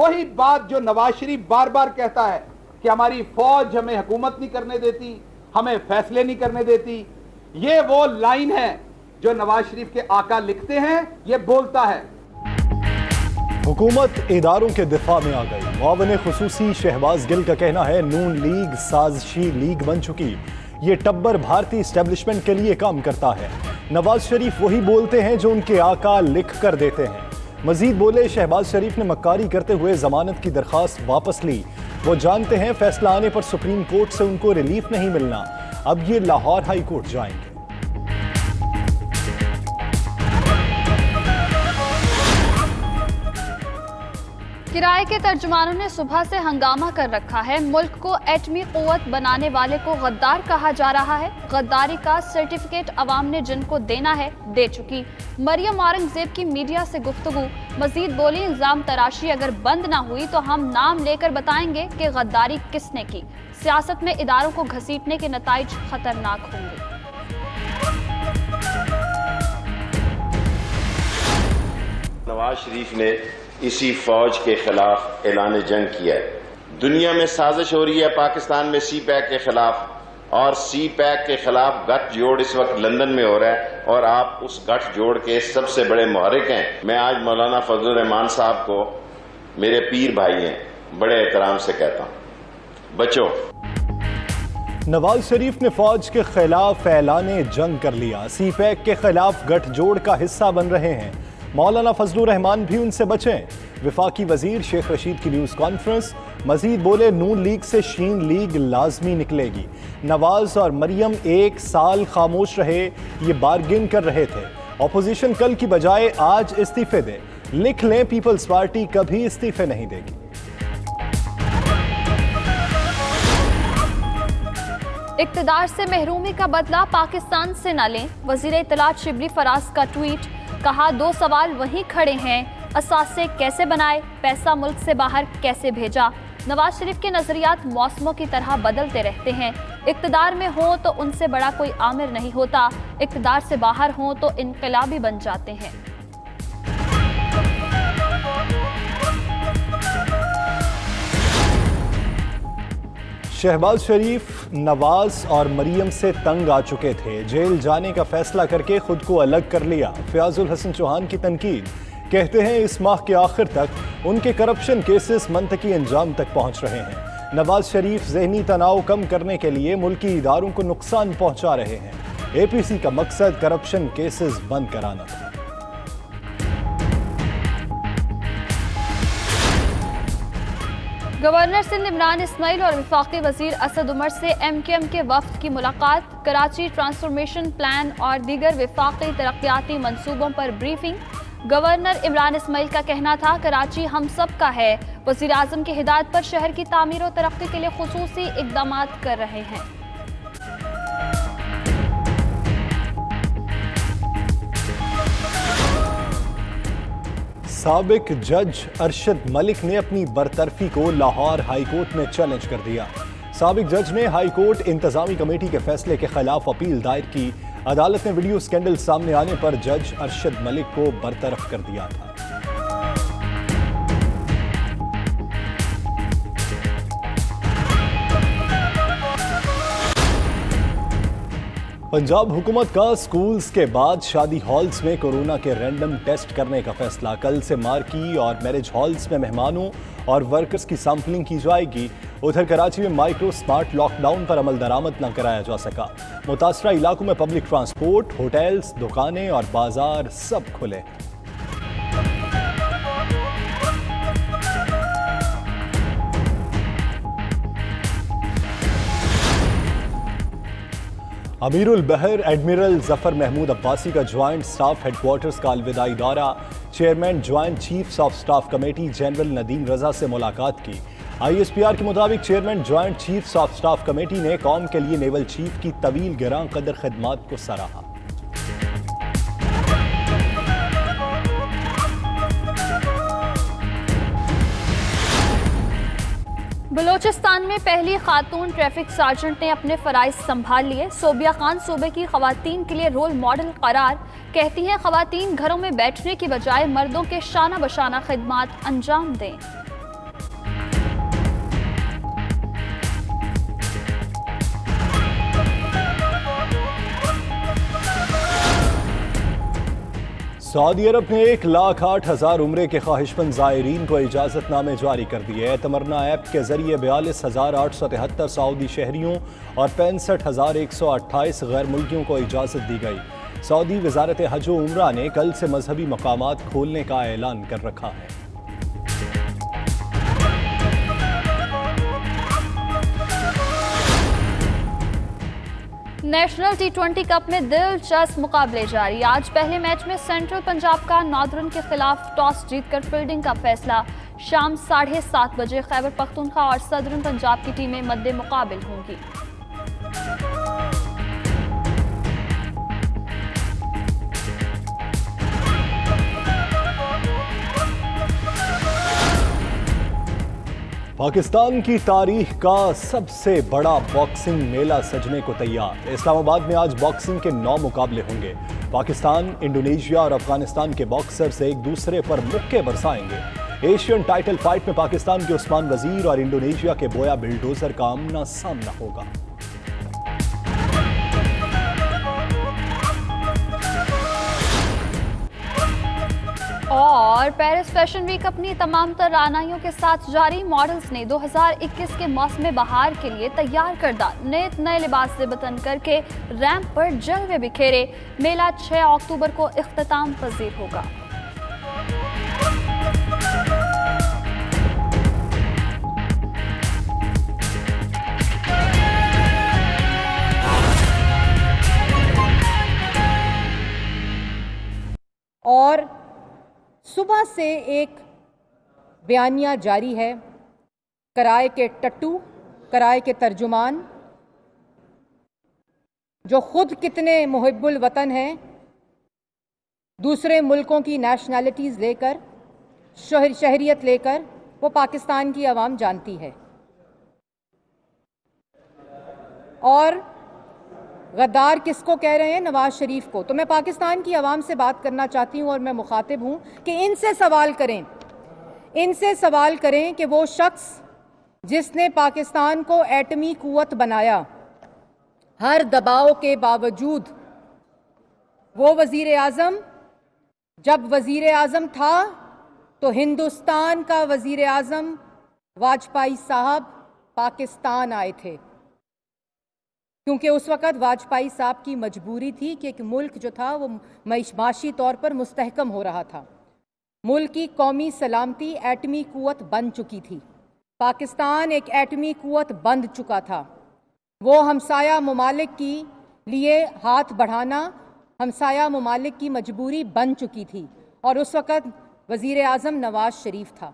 वही बात जो नवाज शरीफ बार बार कहता है कि हमारी फौज हमें हुकूमत नहीं करने देती, हमें फैसले नहीं करने देती। ये वो लाइन है जो नवाज शरीफ के आका लिखते हैं, ये बोलता है। हुकूमत इदारों के दिफा में आ गई। मुआविन खुसूसी शहबाज गिल का कहना है नून लीग साजिशी लीग बन चुकी, ये टब्बर भारतीय एस्टेब्लिशमेंट के लिए काम करता है। नवाज शरीफ वही बोलते हैं जो उनके आका लिख कर देते हैं। मजीद बोले, शहबाज शरीफ ने मक्कारी करते हुए जमानत की दरखास्त वापस ली। वो जानते हैं फैसला आने पर सुप्रीम कोर्ट से उनको रिलीफ नहीं मिलना, अब ये लाहौर हाई कोर्ट जाएंगे। किराए के तर्जुमानों ने सुबह से हंगामा कर रखा है। मुल्क को एटमी कुव्वत बनाने वाले को गद्दार कहा जा रहा है। गद्दारी का सर्टिफिकेट अवाम ने जिनको देना है दे चुकी। मरियम औरंगजेब की मीडिया से गुफ्तगू। मजीद बोली, इल्जाम तराशी अगर बंद ना हुई तो हम नाम लेकर बताएंगे कि गद्दारी किसने की। सियासत में इदारों को घसीटने के नताइज खतरनाक होंगे। नवाज शरीफ ने इसी फौज के खिलाफ ऐलान जंग किया है। दुनिया में साजिश हो रही है पाकिस्तान में सी पैक के खिलाफ, और सी पैक के खिलाफ गठजोड़ इस वक्त लंदन में हो रहा है और आप उस गठजोड़ के सबसे बड़े मुहर्रिक हैं। मैं आज मौलाना फजलुर रहमान साहब को, मेरे पीर भाई हैं, बड़े एहतराम से कहता हूं, बच्चों। नवाज शरीफ ने फौज के खिलाफ ऐलान जंग कर लिया। सी पैक के खिलाफ गठजोड़ का हिस्सा बन रहे हैं। मौलाना फजलुर रहमान भी उनसे बचें। विफाकी वजीर शेख रशीद की न्यूज़ कॉन्फ्रेंस। मजीद बोले, नून लीग से शीन लीग लाजमी निकलेगी। नवाज और मरियम 1 साल खामोश रहे, ये बार्गिन कर रहे थे। अपोजिशन कल की बजाय आज इस्तीफे दे। लिख लें, पीपल्स पार्टी कभी इस्तीफे नहीं देगी। इक्तदार से महरूमी का बदला पाकिस्तान से न लें। वजीर इत्तलात शिबली फराज का ट्वीट। कहा, 2 सवाल वहीं खड़े हैं, असासे कैसे बनाए, पैसा मुल्क से बाहर कैसे भेजा। नवाज शरीफ के नजरियात मौसमों की तरह बदलते रहते हैं। इक्तदार में हो तो उनसे बड़ा कोई आमिर नहीं होता, इक्तदार से बाहर हो तो इनकलाबी बन जाते हैं। शहबाज शरीफ नवाज और मरियम से तंग आ चुके थे। जेल जाने का फैसला करके खुद को अलग कर लिया। फयाजुल हसन चौहान की तनकीद। कहते हैं इस माह के आखिर तक उनके करप्शन केसेस मंतकी अंजाम तक पहुंच रहे हैं। नवाज शरीफ जहनी तनाव कम करने के लिए मुल्की इदारों को नुकसान पहुंचा रहे हैं। APC का मकसद करप्शन केसेस बंद कराना था। गवर्नर सिंध इमरान इस्माइल और वफाकी वजीर असद उमर से MKM के वफ्द की मुलाकात। कराची ट्रांसफॉर्मेशन प्लान और दीगर वफाकी तरक्याती मंसूबों पर ब्रीफिंग। गवर्नर इमरान इस्माइल का कहना था, कराची हम सब का है। वजीर आजम की हिदायत पर शहर की तामीर और तरक्की के लिए खुसूसी इक़दाम कर रहे हैं। साबिक जज अरशद मलिक ने अपनी बरतरफी को लाहौर हाई कोर्ट में चैलेंज कर दिया। साबिक जज ने हाई कोर्ट इंतजामी कमेटी के फैसले के खिलाफ अपील दायर की। अदालत ने वीडियो स्कैंडल सामने आने पर जज अरशद मलिक को बरतरफ कर दिया था। पंजाब हुकूमत का स्कूल्स के बाद शादी हॉल्स में कोरोना के रैंडम टेस्ट करने का फैसला। कल से मार्की और मैरिज हॉल्स में मेहमानों और वर्कर्स की सैंपलिंग की जाएगी। उधर कराची में माइक्रो स्मार्ट लॉकडाउन पर अमल दरामद न कराया जा सका। मुतासरा इलाकों में पब्लिक ट्रांसपोर्ट, होटल्स, दुकानें और बाजार सब खुले। अमीरुल बहर एडमिरल जफर महमूद अब्बासी का ज्वाइंट स्टाफ हेडक्वार्टर्स का अलविदाई दौरा। Chairman joint chiefs of staff committee general Nadeem Raza से मुलाकात की। ISPR के मुताबिक chairman joint chiefs of staff committee ने कौम के लिए नेवल चीफ की तवील गिरां कदर खिदमात को सराहा। बलोचिस्तान में पहली खातून ट्रैफिक सार्जेंट ने अपने फराइज संभाल लिए। सोबिया खान सूबे की खवातीन के लिए रोल मॉडल करार। कहती हैं, खवातीन घरों में बैठने की बजाय मर्दों के शाना बशाना खिदमात अंजाम दें। सऊदी अरब ने 1,08,000 उम्रे के ख्वाहिशमंद ज़ायरीन को इजाज़तनामे जारी कर दिए हैं। तमन्ना ऐप के जरिए 42,873 सऊदी शहरियों और 65,128 गैर मुल्कियों को इजाज़त दी गई। सऊदी वजारत हज व उम्रा ने कल से मजहबी मकामात खोलने का ऐलान कर रखा है। नेशनल T20 कप में दिलचस्प मुकाबले जारी। आज पहले मैच में सेंट्रल पंजाब का नॉर्दर्न के खिलाफ टॉस जीतकर फील्डिंग का फैसला। शाम 7:30 बजे खैबर पख्तूनख्वा और सदर्न पंजाब की टीमें मद्दे मुकाबिल होंगी। पाकिस्तान की तारीख का सबसे बड़ा बॉक्सिंग मेला सजने को तैयार। इस्लामाबाद में आज बॉक्सिंग के 9 मुकाबले होंगे। पाकिस्तान, इंडोनेशिया और अफगानिस्तान के बॉक्सर्स एक दूसरे पर मुक्के बरसाएंगे। एशियन टाइटल फाइट में पाकिस्तान के उस्मान वजीर और इंडोनेशिया के बोया बिल्डोजर का आमना सामना होगा। और पेरिस फैशन वीक अपनी तमाम तरानाइयों के साथ जारी। मॉडल्स ने 2021 के मौसम बहार के लिए तैयार करदा नए लिबास से बतन करके रैंप पर जलवे बिखेरे। मेला 6 अक्टूबर को इख्तिताम पजीर होगा। और सुबह से एक बयानिया जारी है। कराए के टट्टू, कराए के तर्जुमान, जो खुद कितने मुहिब्बुल वतन हैं, दूसरे मुल्कों की नेशनैलिटीज़ लेकर, शहरियत लेकर, वो पाकिस्तान की आवाम जानती है। और गद्दार किसको कह रहे हैं? नवाज शरीफ को। तो मैं पाकिस्तान की आवाम से बात करना चाहती हूं और मैं मुखातिब हूं कि इनसे सवाल करें कि वो शख्स जिसने पाकिस्तान को एटमी कुव्वत बनाया, हर दबाव के बावजूद, वो वजीर आज़म, जब वजीर आज़म था तो हिंदुस्तान का वजीर आज़म वाजपेयी साहब पाकिस्तान आए थे, क्योंकि उस वक़्त वाजपेयी साहब की मजबूरी थी कि एक मुल्क जो था वो माशी तौर पर मुस्तहकम हो रहा था। मुल्क की कौमी सलामती एटमी कुव्वत बन चुकी थी। पाकिस्तान एक एटमी कुव्वत बन चुका था। वो हमसाया ममालिक की लिए हाथ बढ़ाना हमसाया ममालिक की मजबूरी बन चुकी थी। और उस वक़्त वज़ीर आज़म नवाज शरीफ था।